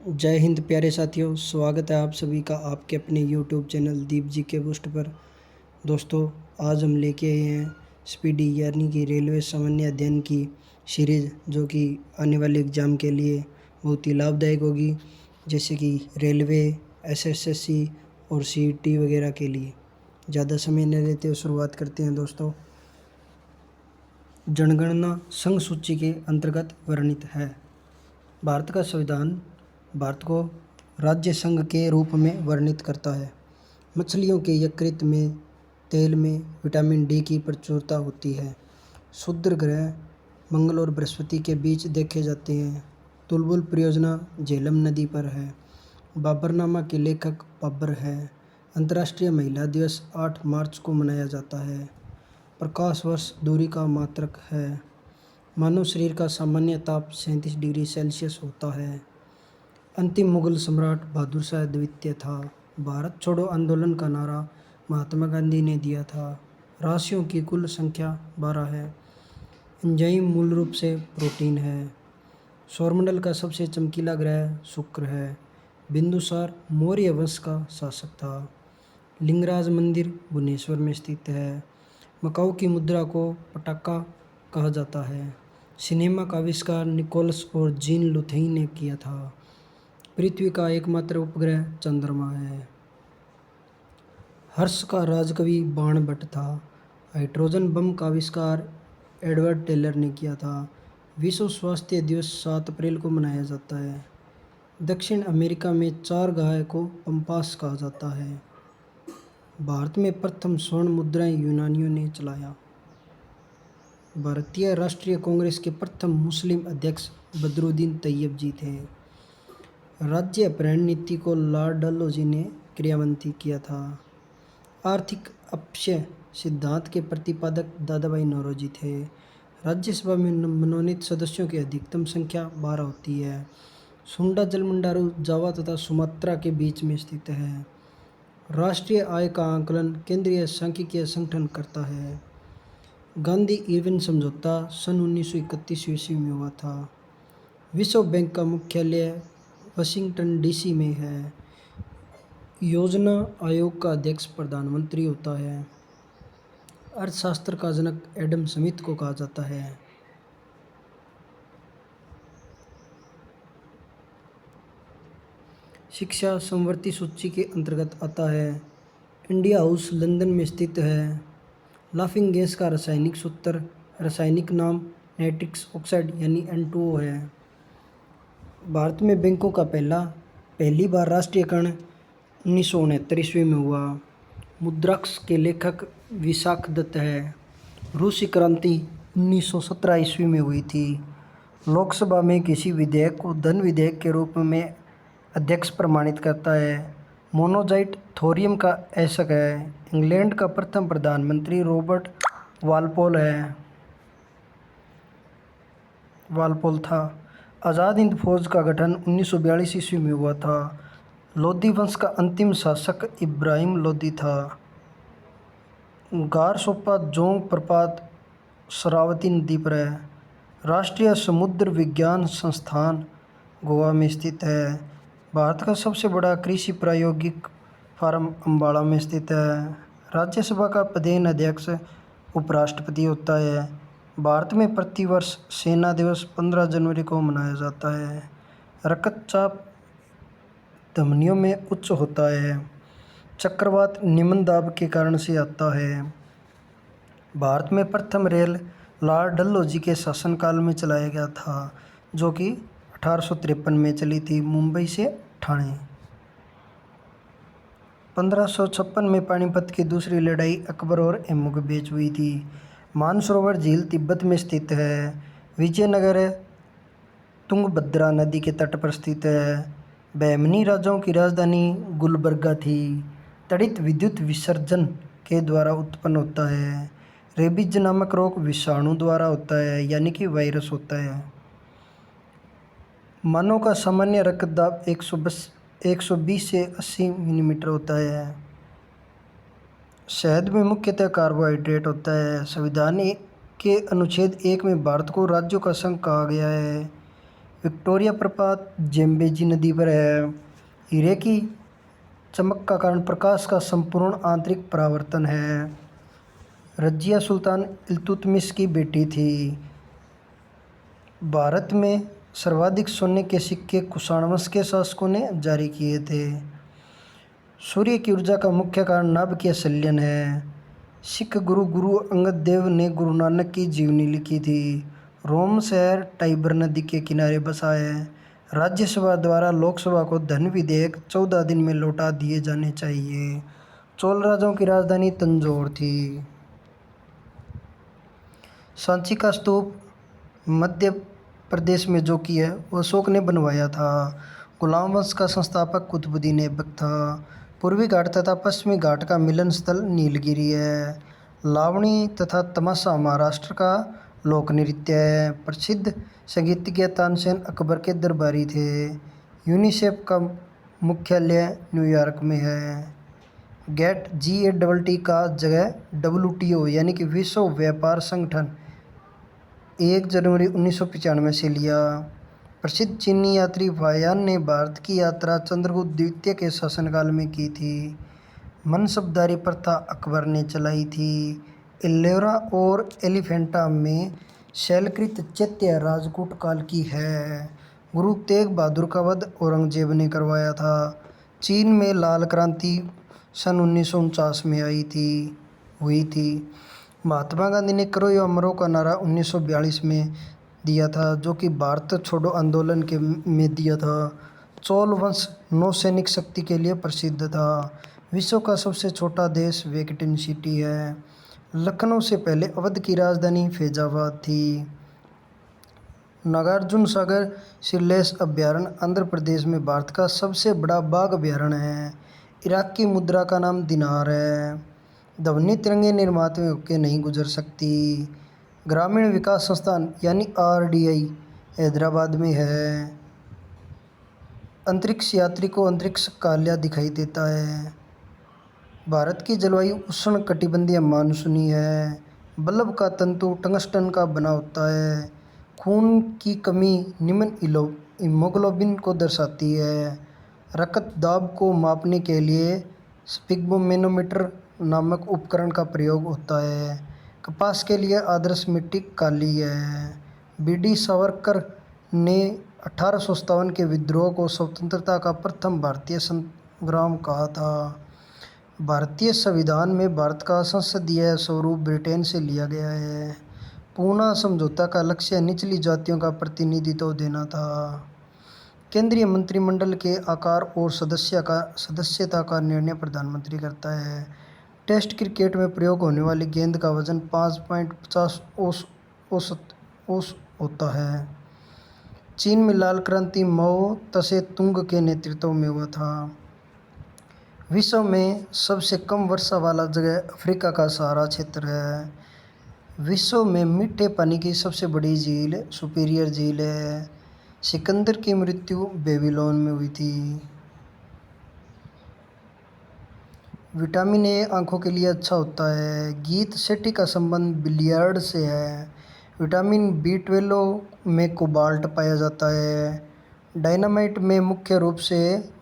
जय हिंद प्यारे साथियों, स्वागत है आप सभी का आपके अपने यूट्यूब चैनल दीप जी के बुस्ट पर। दोस्तों, आज हम लेके आए हैं स्पीडी यानी कि रेलवे सामान्य अध्ययन की सीरीज़, जो कि आने वाले एग्ज़ाम के लिए बहुत ही लाभदायक होगी, जैसे कि रेलवे, एसएससी और सीईटी वगैरह के लिए। ज़्यादा समय न लेते हुए शुरुआत करते हैं दोस्तों। जनगणना संघ सूची के अंतर्गत वर्णित है। भारत का संविधान भारत को राज्य संघ के रूप में वर्णित करता है। मछलियों के यकृत में तेल में विटामिन डी की प्रचुरता होती है। क्षुद्र ग्रह मंगल और बृहस्पति के बीच देखे जाते हैं। तुलबुल परियोजना झेलम नदी पर है। बाबरनामा के लेखक बाबर है। अंतर्राष्ट्रीय महिला दिवस 8 मार्च को मनाया जाता है। प्रकाश वर्ष दूरी का मात्रक है। मानव शरीर का सामान्य ताप 37 डिग्री सेल्सियस होता है। अंतिम मुगल सम्राट बहादुर शाह द्वितीय था। भारत छोड़ो आंदोलन का नारा महात्मा गांधी ने दिया था। राशियों की कुल संख्या 12 है। एंजाइम मूल रूप से प्रोटीन है। सौरमंडल का सबसे चमकीला ग्रह शुक्र है। बिंदुसार मौर्य वंश का शासक था। लिंगराज मंदिर भुवनेश्वर में स्थित है। मकाऊ की मुद्रा को पटाका कहा जाता है। सिनेमा का आविष्कार निकोलस और जीन लुथई ने किया था। पृथ्वी का एकमात्र उपग्रह चंद्रमा है। हर्ष का राजकवि बाणभट्ट था। हाइड्रोजन बम का आविष्कार एडवर्ड टेलर ने किया था। विश्व स्वास्थ्य दिवस 7 अप्रैल को मनाया जाता है। दक्षिण अमेरिका में 4 गाय को पंपास कहा जाता है। भारत में प्रथम स्वर्ण मुद्राएं यूनानियों ने चलाया। भारतीय राष्ट्रीय कांग्रेस के प्रथम मुस्लिम अध्यक्ष बदरुद्दीन तैयब जी थे। राज्य अपहरण नीति को लॉर्ड डलहौजी ने क्रियान्वित किया था। आर्थिक अपक्षय सिद्धांत के प्रतिपादक दादाभाई नौरोजी थे। राज्यसभा में मनोनीत सदस्यों की अधिकतम संख्या 12 होती है। सुंडा जलमंडारू जावा तथा सुमात्रा के बीच में स्थित है। राष्ट्रीय आय का आकलन केंद्रीय सांख्यिकीय संगठन करता है। गांधी इरविन समझौता सन 1931 ईस्वी में हुआ था। विश्व बैंक का मुख्यालय वाशिंगटन डीसी में है। योजना आयोग का अध्यक्ष प्रधानमंत्री होता है। अर्थशास्त्र का जनक एडम स्मिथ को कहा जाता है। शिक्षा समवर्ती सूची के अंतर्गत आता है। इंडिया हाउस लंदन में स्थित है। लाफिंग गैस का रासायनिक सूत्र रासायनिक नाम नाइट्रिक ऑक्साइड यानी N2O है। भारत में बैंकों का पहली बार राष्ट्रीयकरण 1969 ईस्वी में हुआ। मुद्राक्ष के लेखक विशाख दत्त है। रूसी क्रांति 1917 ईस्वी में हुई थी। लोकसभा में किसी विधेयक को धन विधेयक के रूप में अध्यक्ष प्रमाणित करता है। मोनोजाइट थोरियम का ऐशक है। इंग्लैंड का प्रथम प्रधानमंत्री रॉबर्ट वालपोल था। आज़ाद हिंद फौज का गठन 1942 ईस्वी में हुआ था। लोधी वंश का अंतिम शासक इब्राहिम लोधी था। गारसोप्पा जोंग प्रपात शरावती नदी पर है। राष्ट्रीय समुद्र विज्ञान संस्थान गोवा में स्थित है। भारत का सबसे बड़ा कृषि प्रायोगिक फार्म अम्बाला में स्थित है। राज्यसभा का प्रधान अध्यक्ष उपराष्ट्रपति होता है। भारत में प्रतिवर्ष सेना दिवस 15 जनवरी को मनाया जाता है। रक्तचाप धमनियों में उच्च होता है। चक्रवात निम्न दाब के कारण से आता है। भारत में प्रथम रेल लॉर्ड डलहौजी के शासनकाल में चलाया गया था, जो कि 1853 में चली थी, मुंबई से ठाणे। 1556 में पानीपत की दूसरी लड़ाई अकबर और एमू के बीच हुई थी। मानसरोवर झील तिब्बत में स्थित है। विजयनगर तुंगभद्रा नदी के तट पर स्थित है। बहमनी राजाओं की राजधानी गुलबर्गा थी। तड़ित विद्युत विसर्जन के द्वारा उत्पन्न होता है। रेबीज नामक रोग विषाणु द्वारा होता है, यानी कि वायरस होता है। मानव का सामान्य रक्तदाब 120 से 80 मिलीमीटर होता है। शहद में मुख्यतः कार्बोहाइड्रेट होता है। संविधान के अनुच्छेद 1 में भारत को राज्यों का संघ कहा गया है। विक्टोरिया प्रपात जेम्बेजी नदी पर है। हीरे की चमक का कारण प्रकाश का संपूर्ण आंतरिक परावर्तन है। रजिया सुल्तान इल्तुतमिश की बेटी थी। भारत में सर्वाधिक सोने के सिक्के कुषाण वंश के शासकों ने जारी किए थे। सूर्य की ऊर्जा का मुख्य कारण नाभिकीय संलयन है। सिख गुरु गुरु अंगद देव ने गुरु नानक की जीवनी लिखी थी। रोम शहर टाइबर नदी के किनारे बसा है। राज्यसभा द्वारा लोकसभा को धन विधेयक 14 दिन में लौटा दिए जाने चाहिए। चोल राजाओं की राजधानी तंजौर थी। सांची का स्तूप मध्य प्रदेश में जो कि है वो अशोक ने बनवाया था। गुलाम वंश का संस्थापक कुतुबुद्दीन ऐबक था। पूर्वी घाट तथा पश्चिमी घाट का मिलन स्थल नीलगिरी है। लावणी तथा तमाशा महाराष्ट्र का लोक नृत्य है। प्रसिद्ध संगीतज्ञ तानसेन अकबर के दरबारी थे। यूनिसेफ का मुख्यालय न्यूयॉर्क में है। गेट GATT का जगह WTO यानी कि विश्व व्यापार संगठन 1 जनवरी 1995 से लिया। प्रसिद्ध चीनी यात्री फाहियान ने भारत की यात्रा चंद्रगुप्त द्वितीय के शासनकाल में की थी। मनसबदारी प्रथा अकबर ने चलाई थी। एल्लोरा और एलिफेंटा में शैलकृत चैत्य राजकूट काल की है। गुरु तेग बहादुर का वध औरंगजेब ने करवाया था। चीन में लाल क्रांति सन 1949 में हुई थी। महात्मा गांधी ने करो या मरो का नारा 1942 में दिया था, जो कि भारत छोड़ो आंदोलन में दिया था। चोल वंश नौसैनिक शक्ति के लिए प्रसिद्ध था। विश्व का सबसे छोटा देश वेटिकन सिटी है। लखनऊ से पहले अवध की राजधानी फैजाबाद थी। नागार्जुन सागर शिलालेख अभयारण्य आंध्र प्रदेश में भारत का सबसे बड़ा बाघ अभयारण्य है। इराक की मुद्रा का नाम दिनार है। ध्वनि तिरंगे निर्माता में होकर नहीं गुजर सकती। ग्रामीण विकास संस्थान यानी RDI हैदराबाद में है। अंतरिक्ष यात्री को अंतरिक्ष काल्या दिखाई देता है। भारत की जलवायु उष्ण कटिबंधीय मानसूनी है। बल्ब का तंतु टंगस्टन का बना होता है। खून की कमी निम्न हीमोग्लोबिन को दर्शाती है। रक्त दाब को मापने के लिए स्फिग्मोमेनोमीटर नामक उपकरण का प्रयोग होता है। कपास के लिए आदर्श मिट्टी काली है। BD सावरकर ने 1857 के विद्रोह को स्वतंत्रता का प्रथम भारतीय संग्राम कहा था। भारतीय संविधान में भारत का संसदीय स्वरूप ब्रिटेन से लिया गया है। पूना समझौता का लक्ष्य निचली जातियों का प्रतिनिधित्व देना था। केंद्रीय मंत्रिमंडल के आकार और सदस्यता का निर्णय प्रधानमंत्री करता है। टेस्ट क्रिकेट में प्रयोग होने वाली गेंद का वजन 5.50 औसत होता है। चीन में लाल क्रांति माओ त्से तुंग के नेतृत्व में हुआ था। विश्व में सबसे कम वर्षा वाला जगह अफ्रीका का सहारा क्षेत्र है। विश्व में मीठे पानी की सबसे बड़ी झील सुपीरियर झील है। सिकंदर की मृत्यु बेबीलोन में हुई थी। विटामिन A आँखों के लिए अच्छा होता है। गीत सेठी का संबंध बिलियर्ड से है। विटामिन B12 में कोबाल्ट पाया जाता है। डायनामाइट में मुख्य रूप से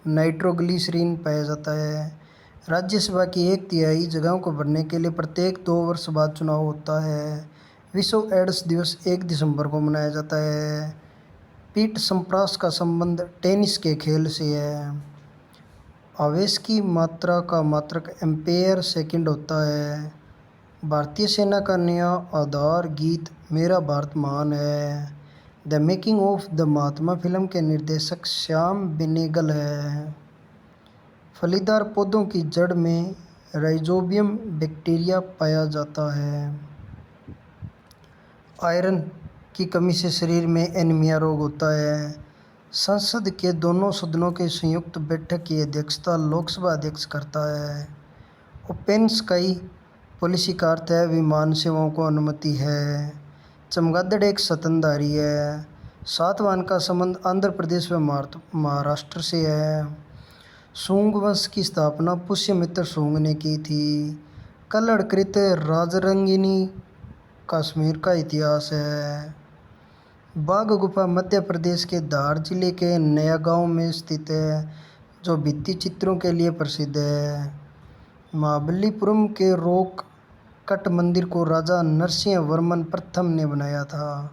नाइट्रोग्लिसरीन पाया जाता है। राज्यसभा की 1/3 जगहों को भरने के लिए प्रत्येक 2 वर्ष बाद चुनाव होता है। विश्व एड्स दिवस 1 दिसंबर को मनाया जाता है। पीट सम्प्रास का संबंध टेनिस के खेल से है। आवेश की मात्रा का मात्रक एम्पेयर सेकंड होता है। भारतीय सेना का नया आधार गीत मेरा भारत महान है। The making of the Mahatma film के निर्देशक श्याम बेनेगल है। फलीदार पौधों की जड़ में राइजोबियम बैक्टीरिया पाया जाता है। आयरन की कमी से शरीर में एनीमिया रोग होता है। संसद के दोनों सदनों के संयुक्त बैठक की अध्यक्षता लोकसभा अध्यक्ष करता है। ओपन स्काई पॉलिसी का अर्थ है विमान सेवाओं को अनुमति है। चमगादड़ एक स्तनधारी है। सातवाहन का संबंध आंध्र प्रदेश व महाराष्ट्र से है। सूंग वंश की स्थापना पुष्यमित्र सूंग ने की थी। कल्लड़कृत राजरंगिनी कश्मीर का इतिहास है। बाघ गुफा मध्य प्रदेश के धार जिले के नया गांव में स्थित है, जो भित्ति चित्रों के लिए प्रसिद्ध है। महाबलीपुरम के रॉक कट मंदिर को राजा नरसिंह वर्मन प्रथम ने बनाया था।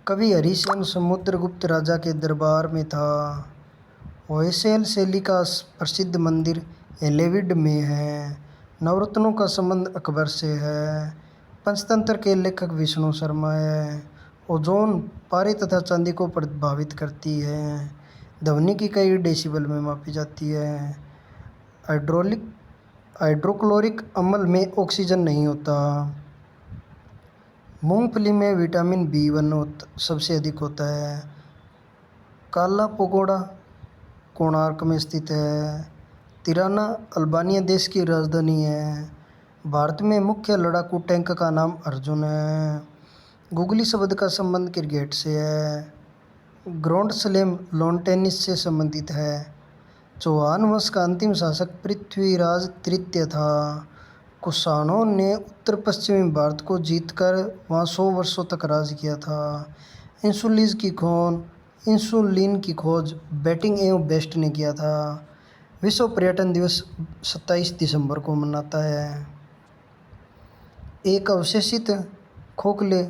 कवि हरिसेन समुद्रगुप्त राजा के दरबार में था। होयसल शैली का प्रसिद्ध मंदिर एलेविड में है। नवरत्नों का संबंध अकबर से है। पंचतंत्र के लेखक विष्णु शर्मा है। ओजोन पारे तथा चांदी को प्रभावित करती है। ध्वनि की कई डेसिबल में मापी जाती है। हाइड्रोक्लोरिक अम्ल में ऑक्सीजन नहीं होता। मूंगफली में विटामिन B1 सबसे अधिक होता है। काला पगोड़ा कोणार्क में स्थित है। तिराना अल्बानिया देश की राजधानी है। भारत में मुख्य लड़ाकू टैंक का नाम अर्जुन है। गुगली शब्द का संबंध क्रिकेट से है। ग्रैंड स्लैम लॉन टेनिस से संबंधित है। चौहान वंश का अंतिम शासक पृथ्वीराज तृतीय था। कुषाणों ने उत्तर पश्चिमी भारत को जीतकर वहाँ 100 वर्षों तक राज किया था। इंसुलिन की खोज बेटिंग एवं बेस्ट ने किया था। विश्व पर्यटन दिवस 27 दिसंबर को मनाता है। एक अवशेषित खोखले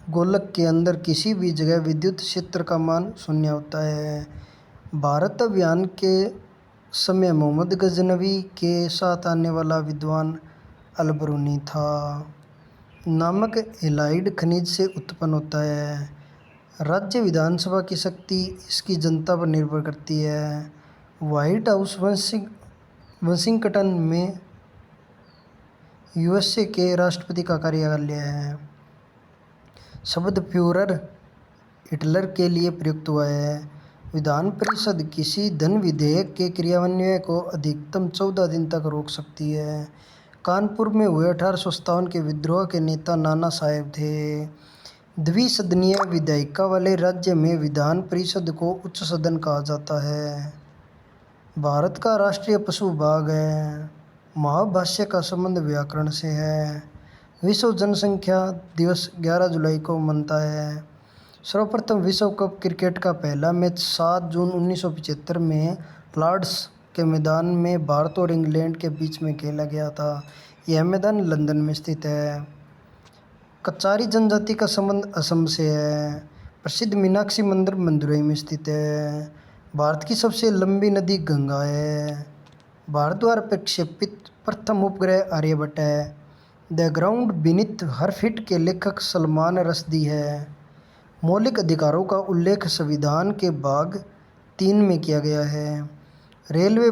गोलक के अंदर किसी भी जगह विद्युत क्षेत्र का मान 0 होता है। भारत अभियान के समय मोहम्मद गजनवी के साथ आने वाला विद्वान अलबरूनी था। नमक हैलाइड खनिज से उत्पन्न होता है। राज्य विधानसभा की शक्ति इसकी जनता पर निर्भर करती है। व्हाइट हाउस वाशिंगटन में USA के राष्ट्रपति का कार्यालय है। शब्द फ्यूरर हिटलर के लिए प्रयुक्त हुआ है। विधान परिषद किसी धन विधेयक के क्रियान्वयन को अधिकतम 14 दिन तक रोक सकती है। कानपुर में हुए 1857 के विद्रोह के नेता नाना साहेब थे। द्विसदनीय विधायिका वाले राज्य में विधान परिषद को उच्च सदन कहा जाता है। भारत का राष्ट्रीय पशु बाघ है। महाभाष्य का संबंध व्याकरण से है। विश्व जनसंख्या दिवस 11 जुलाई को मनता है। सर्वप्रथम विश्व कप क्रिकेट का पहला मैच 7 जून 1975 में लॉर्ड्स के मैदान में भारत और इंग्लैंड के बीच में खेला गया था। यह मैदान लंदन में स्थित है। कचारी जनजाति का संबंध असम से है। प्रसिद्ध मीनाक्षी मंदिर मदुरई में स्थित है। भारत की सबसे लंबी नदी गंगा है। भारत द्वारा प्रक्षेपित प्रथम उपग्रह आर्यभट्ट है। The ground beneath her feet के लेखक सलमान रश्दी है। मौलिक अधिकारों का उल्लेख संविधान के भाग 3 में किया गया है। रेलवे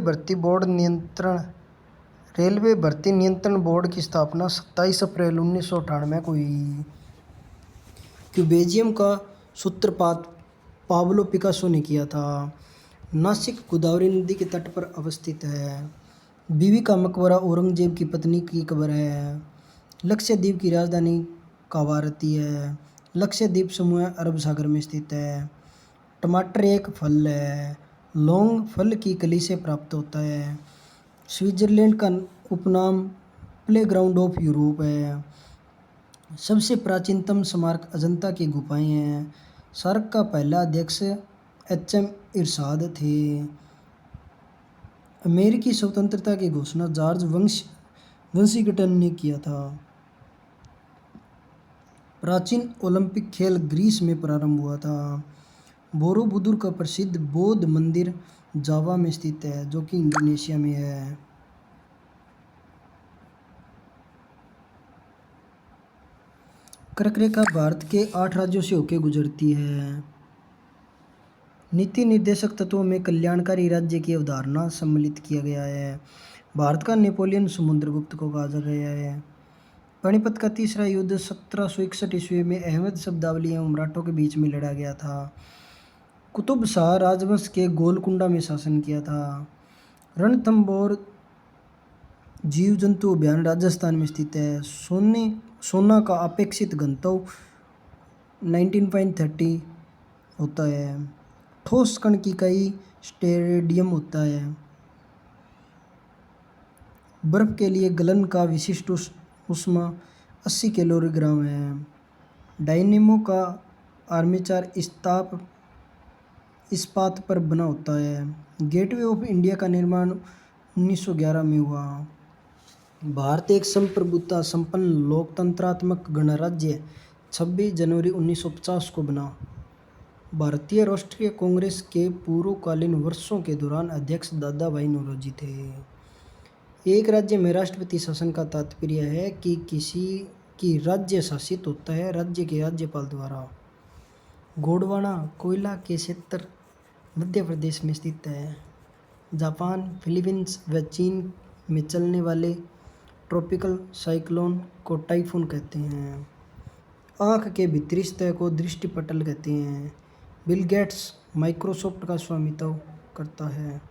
भर्ती नियंत्रण बोर्ड की स्थापना 27 अप्रैल 1998 को हुई। क्यूबिज्म का सूत्रपात पाब्लो पिकासो ने किया था। नासिक गोदावरी नदी के तट पर अवस्थित है। बीवी का मकबरा औरंगजेब की पत्नी की कब्र है। लक्षद्वीप की राजधानी कावारती है। लक्षद्वीप समूह अरब सागर में स्थित है। टमाटर एक फल है। लौंग फल की कली से प्राप्त होता है। स्विट्जरलैंड का उपनाम प्लेग्राउंड ऑफ यूरोप है। सबसे प्राचीनतम स्मारक अजंता की गुफाएं हैं। सार्क का पहला अध्यक्ष HM इरशाद थे। अमेरिकी स्वतंत्रता की घोषणा जॉर्ज वाशिंगटन ने किया था। प्राचीन ओलंपिक खेल ग्रीस में प्रारंभ हुआ था। बोरोबुदुर का प्रसिद्ध बौद्ध मंदिर जावा में स्थित है, जो कि इंडोनेशिया में है। कर्क रेखा भारत के 8 राज्यों से होकर गुजरती है। नीति निर्देशक तत्वों में कल्याणकारी राज्य की अवधारणा सम्मिलित किया गया है। भारत का नेपोलियन समुद्रगुप्त को कहा गया है। पानीपत का तीसरा युद्ध 1761 ईस्वी में अहमद शब्दावली एवं मराठों के बीच में लड़ा गया था। कुतुब शाह राजवंश के गोलकुंडा में शासन किया था। रणथंभौर जीव जंतु उद्यान राजस्थान में स्थित है। सोना का अपेक्षित घनत्व 19.30 होता है। ठोस कण की इकाई स्टेरेडियम होता है। बर्फ के लिए गलन का विशिष्ट ऊष्मा 80 किलोग्राम है। डायनेमो का आर्मेचर इस्पात पर बना होता है। गेटवे ऑफ इंडिया का निर्माण 1911 में हुआ। भारत एक संप्रभुता संपन्न लोकतंत्रात्मक गणराज्य 26 जनवरी 1950 को बना। भारतीय राष्ट्रीय कांग्रेस के पूर्वकालीन वर्षों के दौरान अध्यक्ष दादा भाई नौरोजी थे। एक राज्य में राष्ट्रपति शासन का तात्पर्य है कि किसी की राज्य शासित होता है राज्य के राज्यपाल द्वारा। गोंडवाना कोयला के क्षेत्र मध्य प्रदेश में स्थित है। जापान, फिलीपींस व चीन में चलने वाले ट्रॉपिकल साइक्लोन को टाइफून कहते हैं। आँख के भीतरी सतह को दृष्टिपटल कहते हैं। बिल गेट्स माइक्रोसॉफ्ट का स्वामित्व करता है।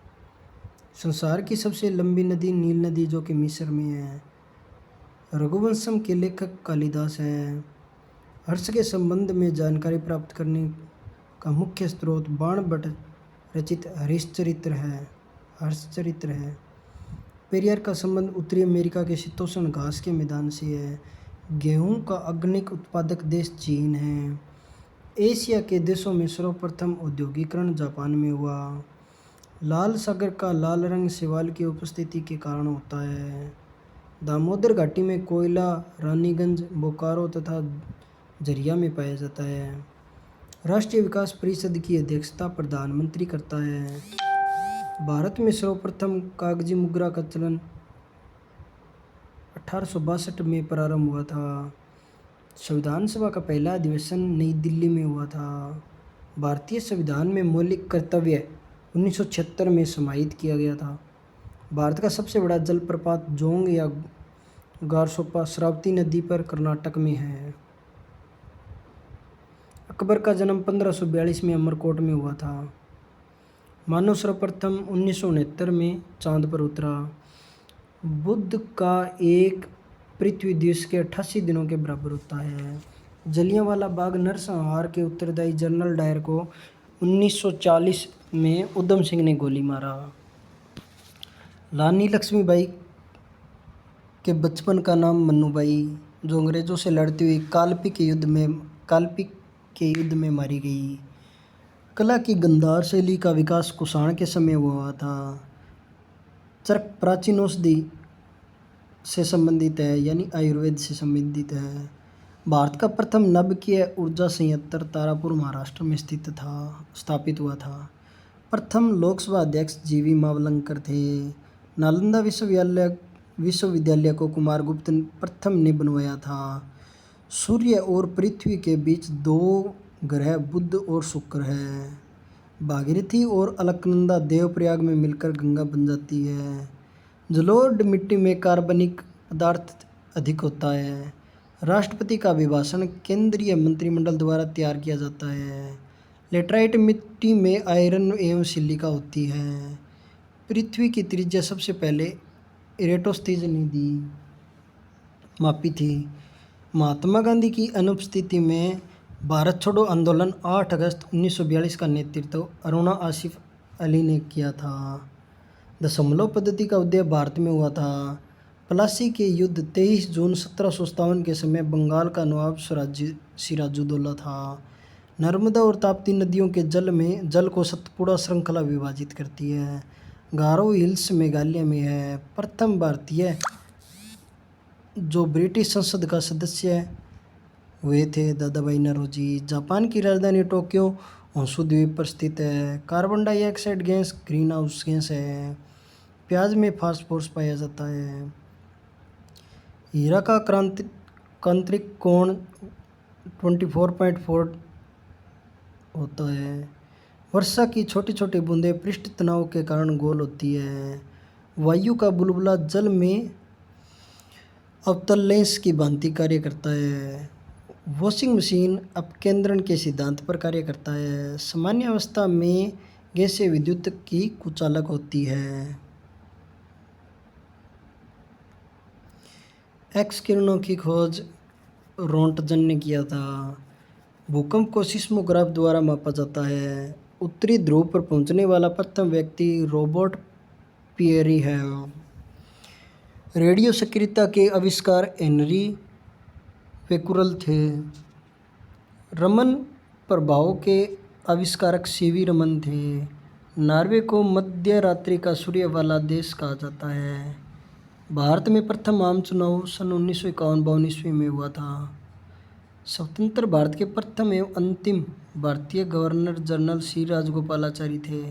संसार की सबसे लंबी नदी नील नदी जो कि मिस्र में है। रघुवंशम के लेखक कालिदास हैं। हर्ष के संबंध में जानकारी प्राप्त करने का मुख्य स्रोत बाणभट्ट रचित हर्षचरित्र है। पेरियार का संबंध उत्तरी अमेरिका के शीतोष्ण घास के मैदान से है। गेहूं का अग्रणी उत्पादक देश चीन है। एशिया के देशों में सर्वप्रथम औद्योगिकरण जापान में हुआ। लाल सागर का लाल रंग शैवाल की उपस्थिति के कारण होता है। दामोदर घाटी में कोयला रानीगंज, बोकारो तथा झरिया में पाया जाता है। राष्ट्रीय विकास परिषद की अध्यक्षता प्रधानमंत्री करता है। भारत में सर्वप्रथम कागजी मुद्रा का चलन 1862 में प्रारंभ हुआ था। संविधान सभा का पहला अधिवेशन नई दिल्ली में हुआ था। भारतीय संविधान में मौलिक कर्तव्य 1976 में समाहित किया गया था। भारत का सबसे बड़ा जलप्रपात जोंग या गारसोप्पा श्रावती नदी पर कर्नाटक में है। अकबर का जन्म 1542 में अमरकोट में हुआ था। मानव सर्वप्रथम 1969 में चांद पर उतरा। बुध का एक पृथ्वी दिवस के 88 दिनों के बराबर होता है। जलियांवाला बाग नरसंहार के उत्तरदायी जनरल डायर को 1940 में उधम सिंह ने गोली मारा। रानी लक्ष्मीबाई के बचपन का नाम मन्नूबाई, जो अंग्रेजों से लड़ती हुई कालपी के युद्ध में मारी गई। कला की गंधार शैली का विकास कुषाण के समय हुआ था। चरक प्राचीन औषधि से संबंधित है, यानी आयुर्वेद से संबंधित है। भारत का प्रथम नभकीय ऊर्जा संयंत्र तारापुर महाराष्ट्र में स्थापित हुआ था। प्रथम लोकसभा अध्यक्ष जीवी मावलंकर थे। नालंदा विश्वविद्यालय को कुमारगुप्त प्रथम ने बनवाया था। सूर्य और पृथ्वी के बीच दो ग्रह बुध और शुक्र है। भागीरथी और अलकनंदा देवप्रयाग में मिलकर गंगा बन जाती है। जलोढ़ मिट्टी में कार्बनिक पदार्थ अधिक होता है। राष्ट्रपति का अभिभाषण केंद्रीय मंत्रिमंडल द्वारा तैयार किया जाता है। लेटराइट मिट्टी में आयरन एवं सिलिका होती है। पृथ्वी की त्रिज्या सबसे पहले इरेटोस्थीज ने मापी थी। महात्मा गांधी की अनुपस्थिति में भारत छोड़ो आंदोलन 8 अगस्त 1942 का नेतृत्व अरुणा आसिफ अली ने किया था। दशमलव पद्धति का उदय भारत में हुआ था। प्लासी के युद्ध 23 जून 1757 के समय बंगाल का नवाब सिराजुद्दौला था। नर्मदा और ताप्ती नदियों के जल को सतपुड़ा श्रृंखला विभाजित करती है। गारो हिल्स मेघालय में है। प्रथम भारतीय जो ब्रिटिश संसद का सदस्य हुए थे दादा भाई नौरोजी। जापान की राजधानी टोक्यो होंशु द्वीप पर स्थित है। Carbon dioxide gas green house gas है। प्याज में फास्फोरस पाया जाता है। हीरा का क्रांतिक कोण 24.4 होता है। वर्षा की छोटी छोटी बूंदें पृष्ठ तनाव के कारण गोल होती है। वायु का बुलबुला जल में अवतल की भांति कार्य करता है। वॉशिंग मशीन अपकेंद्रण के सिद्धांत पर कार्य करता है। सामान्य अवस्था में गैसीय विद्युत की कुचालक होती है। एक्स किरणों की खोज रोंटगन ने किया था। भूकंप को सिस्मोग्राफ द्वारा मापा जाता है। उत्तरी ध्रुव पर पहुंचने वाला प्रथम व्यक्ति रॉबर्ट पियरी है। रेडियो सक्रियता के आविष्कार हेनरी बेकुरल थे। रमन प्रभाव के आविष्कारक सीवी रमन थे। नॉर्वे को मध्य रात्रि का सूर्य वाला देश कहा जाता है। भारत में प्रथम आम चुनाव सन 1951-52 ईस्वी में हुआ था। स्वतंत्र भारत के प्रथम एवं अंतिम भारतीय गवर्नर जनरल सी राजगोपालाचारी थे।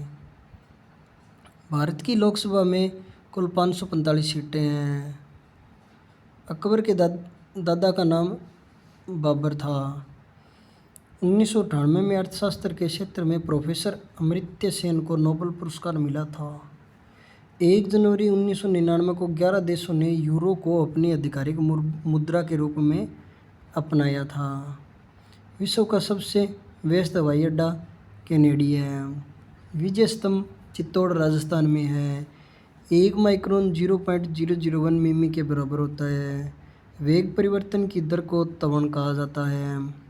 भारत की लोकसभा में कुल 545 सीटें हैं। अकबर के दादा का नाम बाबर था। 1998 में अर्थशास्त्र के क्षेत्र में प्रोफेसर अमर्त्य सेन को नोबेल पुरस्कार मिला था। 1 जनवरी 1999 को 11 देशों ने यूरो को अपनी आधिकारिक मुद्रा के रूप में अपनाया था। विश्व का सबसे व्यस्त हवाई अड्डा कैनेडी है। विजय स्तंभ चित्तौड़ राजस्थान में है। 1 माइक्रोन 0.001 मिमी के बराबर होता है। वेग परिवर्तन की दर को त्वरण कहा जाता है।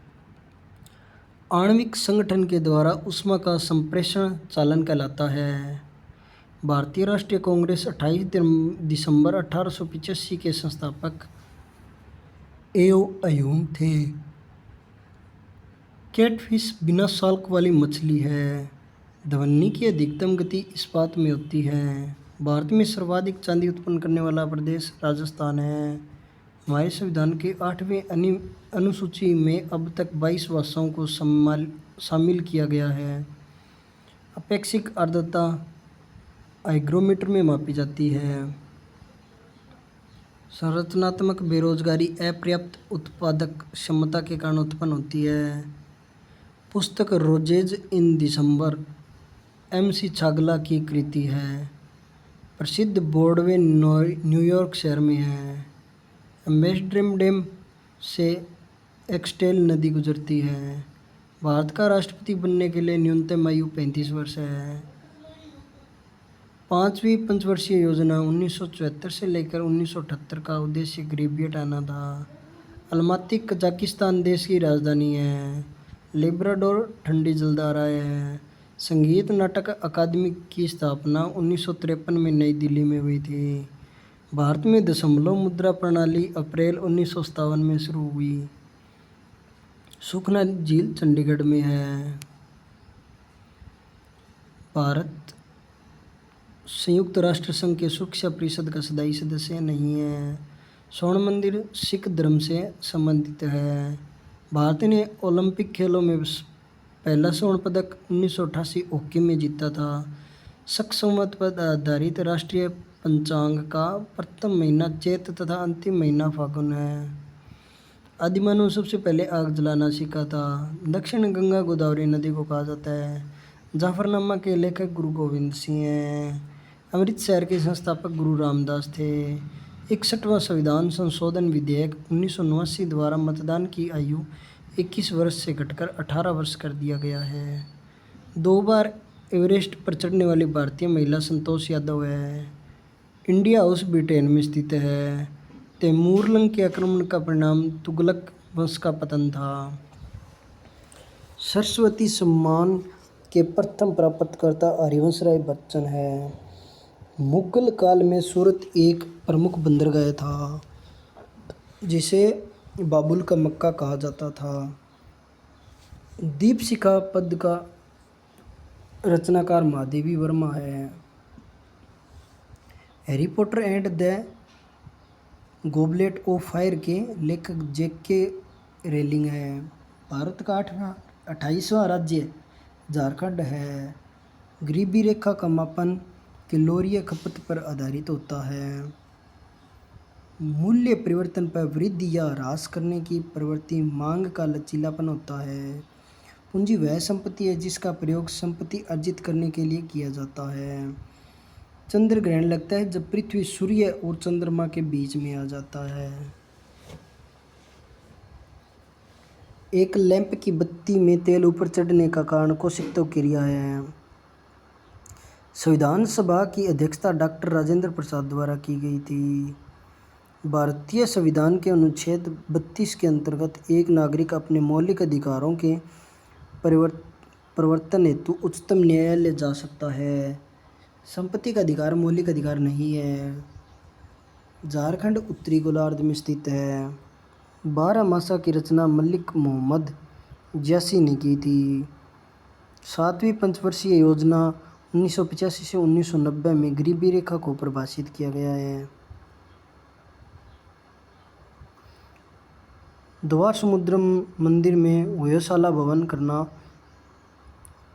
आणविक संगठन के द्वारा ऊष्मा का संप्रेषण चालन कहलाता है। भारतीय राष्ट्रीय कांग्रेस 28 दिसंबर 1885 के संस्थापक एओ अयूम थे। कैटफिश बिना साल्क वाली मछली है। ध्वनि की अधिकतम गति इस्पात में होती है। भारत में सर्वाधिक चांदी उत्पन्न करने वाला प्रदेश राजस्थान है। हमारे संविधान के 8वें अनुसूची में अब तक 22 भाषाओं को शामिल किया गया है। अपेक्षिक आर्द्रता हाइग्रोमीटर में मापी जाती है। संरचनात्मक बेरोजगारी अपर्याप्त उत्पादक क्षमता के कारण उत्पन्न होती है। पुस्तक रोजेज इन दिसंबर MC छागला की कृति है। प्रसिद्ध ब्रॉडवे न्यूयॉर्क शहर में है। एम्स्टर्डम डैम से एक्सेल नदी गुजरती है। भारत का राष्ट्रपति बनने के लिए न्यूनतम आयु 35 वर्ष है। 5वीं पंचवर्षीय योजना 1974 से लेकर 1978 का उद्देश्य गरीबी हटाना था। अलमाती कजाकिस्तान देश की राजधानी है। लेब्राडोर ठंडी जलधारा है। संगीत नाटक अकादमी की स्थापना 1953 में नई दिल्ली में हुई थी। भारत में दशमलव मुद्रा प्रणाली अप्रैल 1957 में शुरू हुई। सुखना झील चंडीगढ़ में है। भारत संयुक्त राष्ट्र संघ के सुरक्षा परिषद का स्थायी सदस्य नहीं है। स्वर्ण मंदिर सिख धर्म से संबंधित है। भारत ने ओलंपिक खेलों में पहला स्वर्ण पदक 1988 हॉकी में जीता था। शक संवत पर आधारित राष्ट्रीय पंचांग का प्रथम महीना चैत तथा अंतिम महीना फागुन है। आदिमानव सबसे पहले आग जलाना सीखा था। दक्षिण गंगा गोदावरी नदी को कहा जाता है। जाफरनामा के लेखक गुरु गोविंद सिंह हैं। अमृतसर के संस्थापक गुरु रामदास थे। 61वां संविधान संशोधन विधेयक 1979 द्वारा मतदान की आयु 21 वर्ष से घटकर 18 वर्ष कर दिया गया है। 2 बार एवरेस्ट पर चढ़ने वाली भारतीय महिला संतोष यादव है। इंडिया हाउस ब्रिटेन में स्थित है। तैमूरलंग के आक्रमण का परिणाम तुगलक वंश का पतन था। सरस्वती सम्मान के प्रथम प्राप्तकर्ता हरिवंश राय बच्चन है। मुगल काल में सूरत एक प्रमुख बंदरगाह था जिसे बाबुल का मक्का कहा जाता था। दीपशिखा पद का रचनाकार महादेवी वर्मा है। Harry Potter and the goblet of fire के लेखक J.K. रेलिंग है। भारत का 28वां राज्य झारखंड है। गरीबी रेखा का मापन कैलोरी खपत पर आधारित होता है। मूल्य परिवर्तन पर वृद्धि या ह्रास करने की प्रवृत्ति मांग का लचीलापन होता है। पूंजी वह संपत्ति है जिसका प्रयोग संपत्ति अर्जित करने के लिए किया जाता है। चंद्र ग्रहण लगता है जब पृथ्वी सूर्य और चंद्रमा के बीच में आ जाता है। एक लैंप की बत्ती में तेल ऊपर चढ़ने का कारण कौशिकत्व क्रिया है। संविधान सभा की अध्यक्षता डॉक्टर राजेंद्र प्रसाद द्वारा की गई थी। भारतीय संविधान के अनुच्छेद 32 के अंतर्गत एक नागरिक अपने मौलिक अधिकारों के परिवर्तन हेतु उच्चतम न्यायालय जा सकता है। संपत्ति का अधिकार मौलिक अधिकार नहीं है। झारखंड उत्तरी गोलार्ध में स्थित है। बारहमासा की रचना मलिक मोहम्मद 86 ने की थी। 7वीं पंचवर्षीय योजना 1985 से 1990 में गरीबी रेखा को परिभाषित किया गया है। द्वार समुद्रम मंदिर में व्योमशाला भवन करना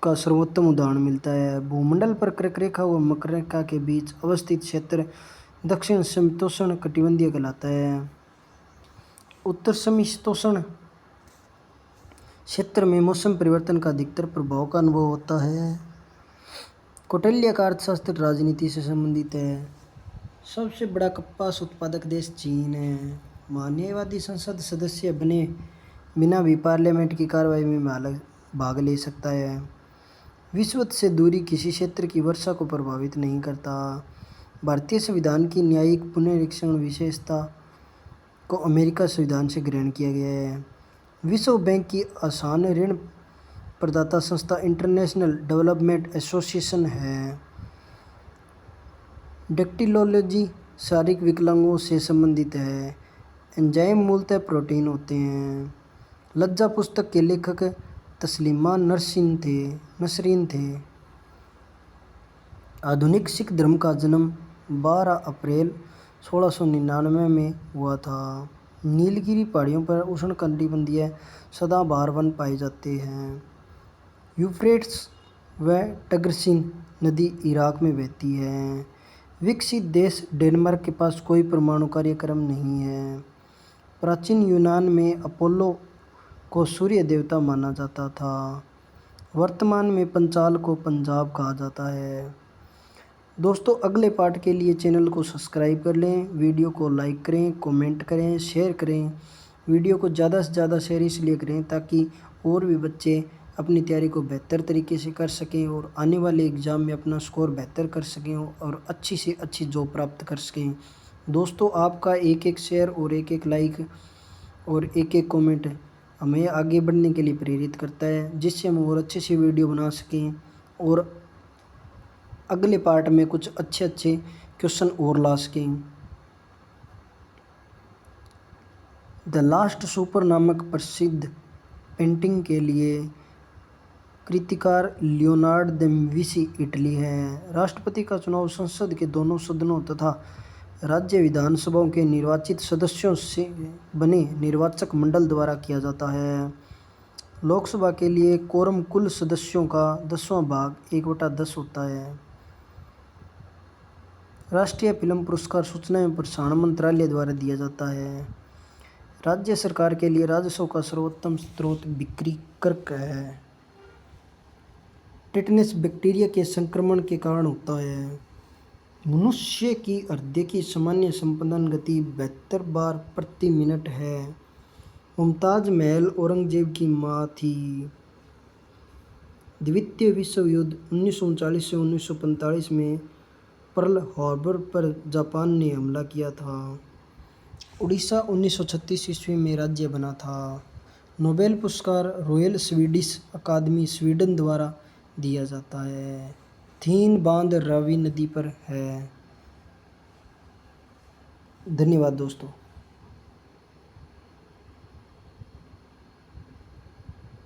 का सर्वोत्तम उदाहरण मिलता है। भूमंडल पर कर्क रेखा व मकर रेखा के बीच अवस्थित क्षेत्र दक्षिण समशीतोष्ण कटिबंधीय कहलाता है। उत्तर समशीतोष्ण क्षेत्र में मौसम परिवर्तन का अधिकतर प्रभाव का अनुभव होता है। कौटिल्य का अर्थशास्त्र राजनीति से संबंधित है। सबसे बड़ा कपास उत्पादक देश चीन है। न्यायवादी संसद सदस्य बने बिना भी पार्लियामेंट की कार्रवाई में भाग ले सकता है। विश्व से दूरी किसी क्षेत्र की वर्षा को प्रभावित नहीं करता। भारतीय संविधान की न्यायिक पुनरीक्षण विशेषता को अमेरिका संविधान से ग्रहण किया गया है। विश्व बैंक की आसान ऋण प्रदाता संस्था इंटरनेशनल डेवलपमेंट एसोसिएशन है। डेक्टिलोलॉजी शारीरिक विकलांगों से संबंधित है। एंजाइम मूलतः प्रोटीन होते हैं। लज्जा पुस्तक के लेखक तस्लीमा नसरीन थे। आधुनिक सिख धर्म का जन्म 12 अप्रैल 1699 में हुआ था। नीलगिरी पहाड़ियों पर उष्णकटिबंधीय सदाबहार वन पाए जाते हैं। यूफ्रेट्स व टाइग्रिस नदी इराक में बहती है। विकसित देश डेनमार्क के पास कोई परमाणु कार्यक्रम नहीं है। प्राचीन यूनान में अपोलो को सूर्य देवता माना जाता था। वर्तमान में पंचाल को पंजाब कहा जाता है। दोस्तों, अगले पार्ट के लिए चैनल को सब्सक्राइब कर लें, वीडियो को लाइक करें, कमेंट करें, शेयर करें। वीडियो को ज़्यादा से ज़्यादा शेयर इसलिए करें ताकि और भी बच्चे अपनी तैयारी को बेहतर तरीके से कर सकें और आने वाले एग्ज़ाम में अपना स्कोर बेहतर कर सकें और अच्छी से अच्छी जॉब प्राप्त कर सकें। दोस्तों, आपका एक एक शेयर और एक एक लाइक और एक एक कमेंट हमें आगे बढ़ने के लिए प्रेरित करता है, जिससे हम और अच्छे से वीडियो बना सकें और अगले पार्ट में कुछ अच्छे अच्छे क्वेश्चन और ला सकें। द लास्ट सुपर नामक प्रसिद्ध पेंटिंग के लिए कृतिकार लियोनार्ड द विंची इटली है। राष्ट्रपति का चुनाव संसद के दोनों सदनों तथा राज्य विधानसभाओं के निर्वाचित सदस्यों से बने निर्वाचक मंडल द्वारा किया जाता है। लोकसभा के लिए कोरम कुल सदस्यों का 10वां भाग 1/10 होता है। राष्ट्रीय फिल्म पुरस्कार सूचना एवं प्रसारण मंत्रालय द्वारा दिया जाता है। राज्य सरकार के लिए राजस्व का सर्वोत्तम स्रोत बिक्री कर है। टेटनस बैक्टीरिया के संक्रमण के कारण होता है। मनुष्य की हृदय की सामान्य संपंदन गति 72 बार प्रति मिनट है। मुमताज महल औरंगजेब की माँ थी। द्वितीय विश्व युद्ध 1939 से 1945 में पर्ल हार्बर पर जापान ने हमला किया था। उड़ीसा 1936 ईस्वी में राज्य बना था। नोबेल पुरस्कार रॉयल स्वीडिश अकादमी स्वीडन द्वारा दिया जाता है। थीन बांध रावी नदी पर है। धन्यवाद दोस्तों।